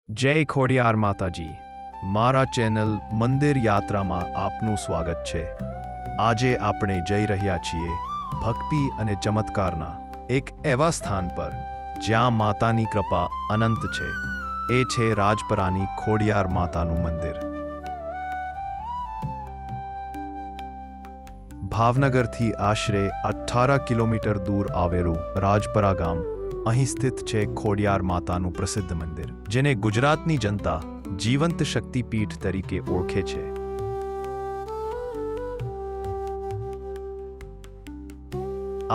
જય ખોડિયાર માતાજી, મારા ચેનલ મંદિર યાત્રામાં આપનું સ્વાગત છે। આજે આપણે જઈ રહ્યા છીએ ભક્તિ અને ચમત્કારના એક એવા સ્થાન પર જ્યાં માતાની કૃપા અનંત છે। એ છે રાજપરાની ખોડિયાર માતાનું મંદિર। ભાવનગરથી આશરે 18 કિલોમીટર દૂર આવેલું રાજપરા ગામ અહીં સ્થિત છે ખોડિયાર માતાનું પ્રસિદ્ધ મંદિર, જેને ગુજરાતની જનતા જીવંત શક્તિપીઠ તરીકે ઓળખે છે।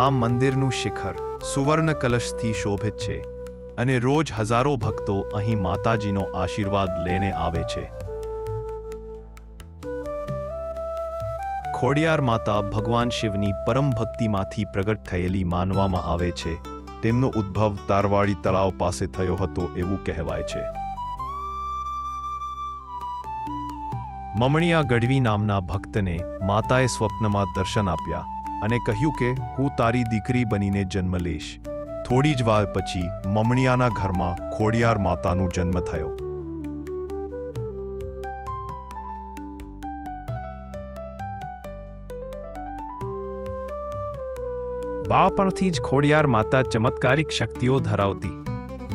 આ મંદિરનું શિખર સુવર્ણ કલશથી શોભિત છે અને રોજ હજારો ભક્તો અહીં માતાજીનો આશીર્વાદ લઈને આવે છે। ખોડિયાર માતા ભગવાન શિવની પરમ ભક્તિમાંથી પ્રગટ થયેલી માનવામાં આવે છે। તેમનો ઉદ્ભવ તારવાડી તળાવ પાસે થયો હતો એવું કહેવાય છે। મમણિયા ગઢવી નામના ભક્તને માતાએ સ્વપ્નમાં દર્શન આપ્યા અને કહ્યું કે હું તારી દીકરી બનીને જન્મ લઈશ। થોડી જ વાર પછી મમણિયાના ઘરમાં ખોડિયાર માતાનો જન્મ થયો। બાળપણથી જ ખોડિયાર માતા ચમત્કારિક શક્તિઓ ધરાવતી,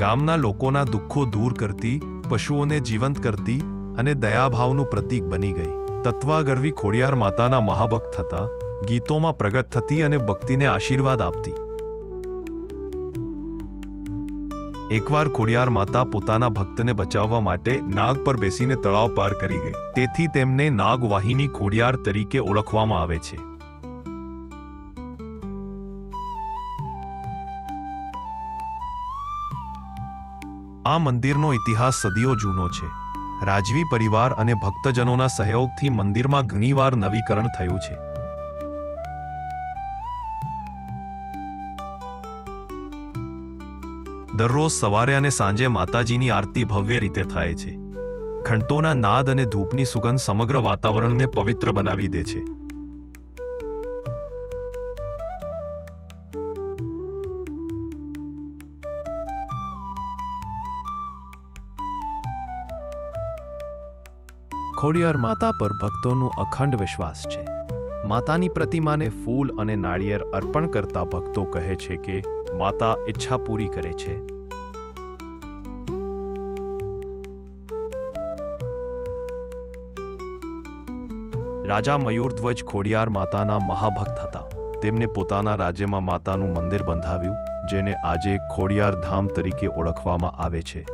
ગામના લોકોના દુઃખો દૂર કરતી, પશુઓને જીવંત કરતી અને દયાભાવનું પ્રતીક બની ગઈ। તત્વાગર્વી ખોડિયાર માતાના મહાભક્ત થતા, ગીતોમાં પ્રગટ થતી અને ભક્તિને આશીર્વાદ આપતી। એકવાર ખોડિયાર માતા પોતાના ભક્તને બચાવવા માટે નાગ પર બેસીને તળાવ પાર કરી ગઈ, તેથી તેમને નાગવાહિની ખોડિયાર તરીકે ઓળખવામાં આવે છે। આ મંદિરનો ઇતિહાસ સદીઓ જૂનો છે। રાજવી પરિવાર અને ભક્તજનોના સહયોગથી મંદિરમાં ઘણીવાર નવીકરણ થયું છે। દરરોજ સવારે અને સાંજે માતાજીની આરતી ભવ્ય રીતે થાય છે। ઘંટોના નાદ અને ધૂપની સુગંધ સમગ્ર વાતાવરણને પવિત્ર બનાવી દે છે। ખોડિયાર માતા પર ભક્તોનું અખંડ વિશ્વાસ છે। માતાની પ્રતિમાને ફૂલ અને નાળિયેર અર્પણ કરતા ભક્તો કહે છે કે માતા ઈચ્છા પૂરી કરે છે। રાજા મયુરધ્વજ ખોડિયાર માતાના મહાભક્ત હતા। તેમને પોતાના રાજ્યમાં માતાનું મંદિર બંધાવ્યું, જેને આજે ખોડિયાર ધામ તરીકે ઓળખવામાં આવે છે।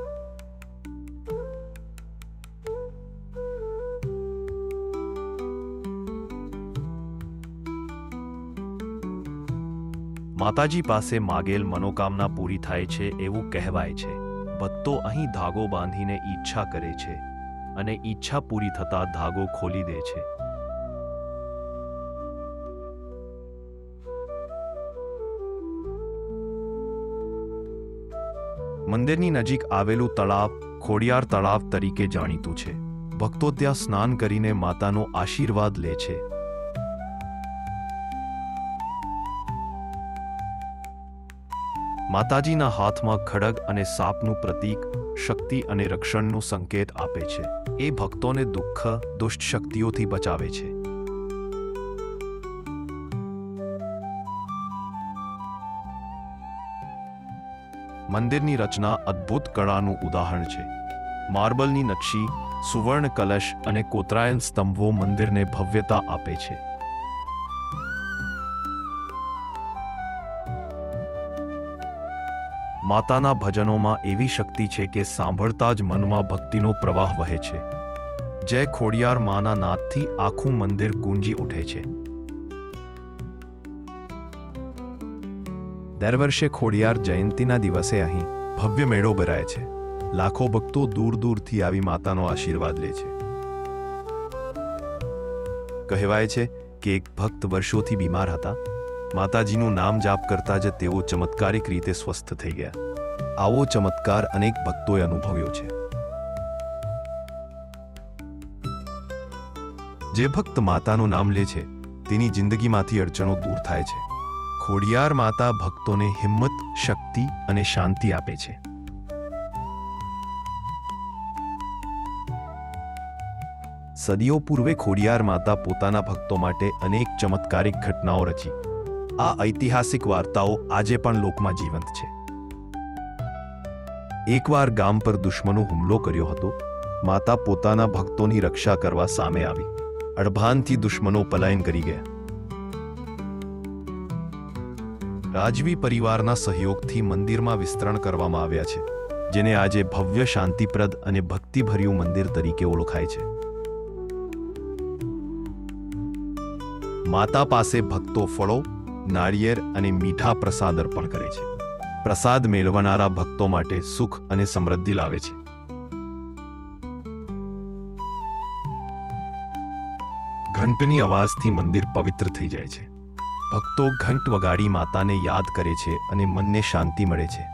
માતાજી પાસે માગેલ મનોકામના પૂરી થાય છે એવું કહેવાય છે। ભક્તો અહીં ધાગો બાંધીને ઈચ્છા કરે છે અને ઈચ્છા પૂરી થતા ધાગો ખોલી દે છે। મંદિરની નજીક આવેલું તળાવ ખોડિયાર તળાવ તરીકે જાણીતું છે। ભક્તો ત્યાં સ્નાન કરીને માતાનો આશીર્વાદ લે છે। માતાજીના હાથમાં ખડગ અને સાપનું પ્રતીક શક્તિ અને રક્ષણનો સંકેત આપે છે। એ ભક્તોને દુઃખ, દુષ્ટ શક્તિઓથી બચાવે છે। મંદિરની રચના અદ્ભુત કળાનું ઉદાહરણ છે। માર્બલની નકશી, સુવર્ણ કલશ અને કોતરાયેલ સ્તંભો મંદિરને ભવ્યતા આપે છે। માતાના ભજનોમાં એવી શક્તિ છે કે સાંભળતા જ મનમાં ભક્તિનો પ્રવાહ વહે છે। જય ખોડિયાર માના નાદથી આખું મંદિર ગુંજી ઉઠે છે। દર વર્ષે ખોડિયાર જયંતીના દિવસે અહીં ભવ્ય મેળો ભરાય છે। લાખો ભક્તો દૂર દૂરથી આવી માતાનો આશીર્વાદ લે છે। કહેવાય છે કે એક ભક્ત વર્ષોથી બીમાર હતા। માતાજીનું નામ જાપ કરતા જ તેઓ ચમત્કારિક રીતે સ્વસ્થ થઈ ગયા। આવો ચમત્કાર અનેક ભક્તોએ અનુભવ્યો છે। જે ભક્ત માતાનું નામ લે છે તેની જિંદગીમાંથી અડચણો દૂર થાય છે। ખોડિયાર માતા ભક્તોને હિંમત, શક્તિ અને શાંતિ આપે છે। સદીઓ પૂર્વે ખોડિયાર માતા પોતાના ભક્તો માટે અનેક ચમત્કારિક ઘટનાઓ રચી. આ ઐતિહાસિક વાર્તાઓ આજે પણ લોકમાં જીવંત છે. એકવાર ગામ પર દુશ્મનો હુમલો કર્યો હતો. માતા પોતાના ભક્તોની રક્ષા કરવા સામે આવી. અડભાનથી દુશ્મનો પલાયન કરી ગયા. રાજવી પરિવારના સહયોગથી મંદિરમાં વિસ્તરણ કરવામાં આવ્યા છે, જેને આજે ભવ્ય, શાંતિપ્રદ અને ભક્તિભર્યું મંદિર તરીકે ઓળખાય છે. માતા પાસે ભક્તો ફળો, નાળિયેર અને મીઠા પ્રસાદ અર્પણ કરે છે. પ્રસાદ મેળવનારા ભક્તો માટે સુખ અને સમૃદ્ધિ લાવે છે. ઘંટની અવાજથી મંદિર પવિત્ર થઈ જાય છે. ભક્તો ઘંટ વગાડી માતાને યાદ કરે છે અને મનને શાંતિ મળે છે.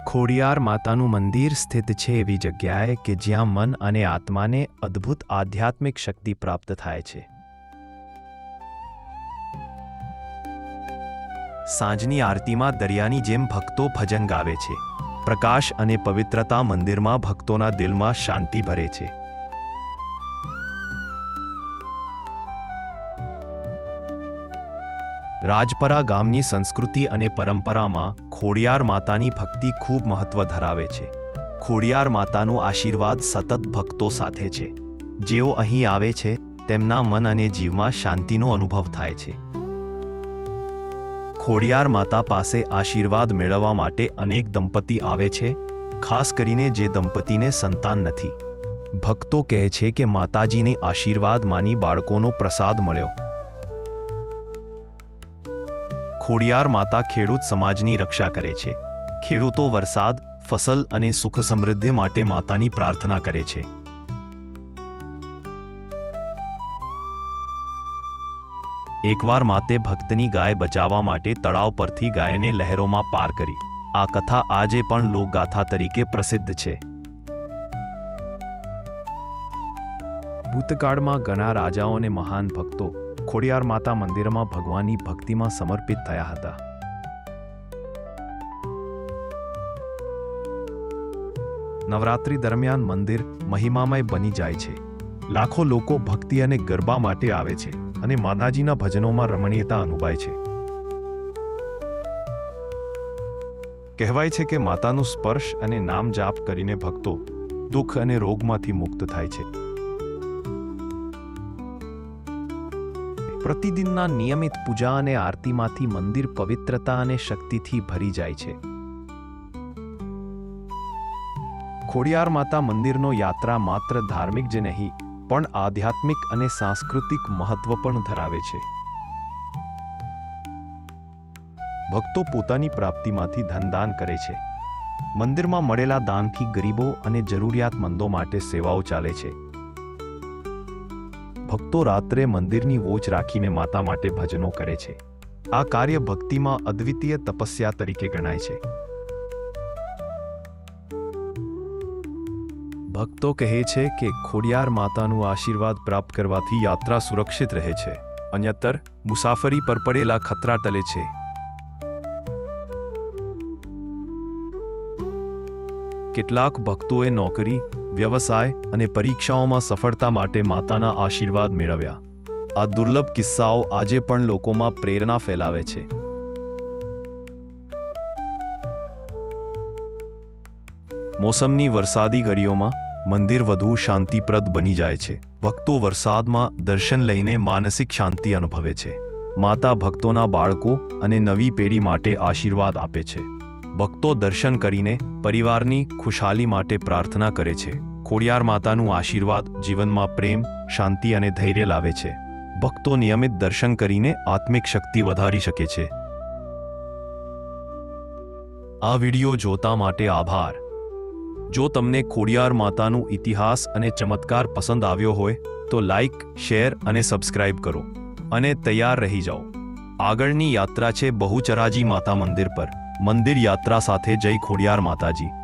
ખોડિયાર માતાનું મંદિર સ્થિત છે એવી જગ્યાએ કે જ્યાં મન અને આત્માને અદ્ભુત આધ્યાત્મિક શક્તિ પ્રાપ્ત થાય છે. સાંજની આરતીમાં દરિયાની જેમ ભક્તો ભજન ગાવે છે. પ્રકાશ અને પવિત્રતા મંદિરમાં ભક્તોના દિલમાં શાંતિ ભરે છે. રાજપરા ગામની સંસ્કૃતિ અને પરંપરામાં ખોડિયાર માતાની ભક્તિ ખૂબ મહત્વ ધરાવે છે. ખોડિયાર માતાનો આશીર્વાદ સતત ભક્તો સાથે છે. જેઓ અહીં આવે છે તેમના મન અને જીવમાં શાંતિનો અનુભવ થાય છે. ખોડિયાર માતા પાસે આશીર્વાદ મેળવવા માટે અનેક દંપતી આવે છે, ખાસ કરીને જે દંપતીને સંતાન નથી. ભક્તો કહે છે કે માતાજીની આશીર્વાદ માની બાળકોનો પ્રસાદ મળ્યો. ખોડિયાર માતા ખેડૂત સમાજની રક્ષા કરે છે. ખેડૂતો વરસાદ, ફસલ અને સુખ સમૃદ્ધિ માટે માતાની પ્રાર્થના કરે છે. એકવાર માતે ભક્તની ગાય બચાવવા માટે તળાવ પરથી ગાયને લહેરોમાં પાર કરી. આ કથા આજે પણ લોકગાથા તરીકે પ્રસિદ્ધ છે. ભૂતકાળમાં ઘણા રાજાઓ અને મહાન ભક્તો ખોડિયાર માતા મંદિરમાં ભગવાનની ભક્તિમાં સમર્પિત થયા હતા. નવરાત્રિ દરમિયાન મંદિર મહિમામય બની જાય છે. લાખો લોકો ભક્તિ અને ગરબા માટે આવે છે અને માતાજીના ભજનોમાં રમણીયતા અનુભવાય છે. કહેવાય છે કે માતાનું સ્પર્શ અને નામ જાપ કરીને ભક્તો દુઃખ અને રોગમાંથી મુક્ત થાય છે. પ્રતિદિનના નિયમિત પૂજા અને આરતીમાંથી મંદિર પવિત્રતા અને શક્તિથી ભરી જાય છે. ખોડિયાર માતા મંદિરનો યાત્રા માત્ર ધાર્મિક જ નહીં પણ આધ્યાત્મિક અને સાંસ્કૃતિક મહત્વ પણ ધરાવે છે. ભક્તો પોતાની પ્રાપ્તિમાંથી ધનદાન કરે છે. મંદિરમાં મળેલા દાનથી ગરીબો અને જરૂરિયાતમંદો માટે સેવાઓ ચાલે છે. ભક્તો રાત્રે મંદિરની વોચ રાખીને માતા માટે ભજનો કરે છે. આ કાર્ય ભક્તિમાં અદ્વિતીય તપસ્યા તરીકે ગણાય છે. ભક્તો કહે છે કે ખોડિયાર માતાનું આશીર્વાદ પ્રાપ્ત કરવાથી યાત્રા સુરક્ષિત રહે છે, અન્યથા મુસાફરી પર પડેલા ખતરા ટળે છે. કેટલાક ભક્તોએ નોકરી, વ્યવસાય અને પરીક્ષાઓમાં સફળતા માટે માતાના આશીર્વાદ મેળવ્યા. આ દુર્લભ કિસ્સાઓ આજે પણ લોકોમાં પ્રેરણા ફેલાવે છે. મોસમની વરસાદી ઘડીઓમાં મંદિર વધુ શાંતિપ્રદ બની જાય છે. ભક્તો વરસાદમાં દર્શન લઈને માનસિક શાંતિ અનુભવે છે. માતા ભક્તોના બાળકો અને નવી પેઢી માટે આશીર્વાદ આપે છે. ભક્તો દર્શન કરીને પરિવારની ખુશહાલી માટે પ્રાર્થના કરે છે. ખોડિયાર માતાનું આશીર્વાદ જીવનમાં પ્રેમ, શાંતિ અને ધૈર્ય લાવે છે. ભક્તો નિયમિત દર્શન કરીને આત્મિક શક્તિ વધારી શકે છે. આ વિડિયો જોતા માટે આભાર. જો તમને ખોડિયાર માતાનું ઇતિહાસ અને ચમત્કાર પસંદ આવ્યો હોય તો લાઈક, શેર અને સબસ્ક્રાઇબ કરો અને તૈયાર રહી જાઓ. આગળની યાત્રા છે બહુચરાજી માતા મંદિર પર. મંદિર યાત્રા સાથે જય ખોડિયાર માતાજી.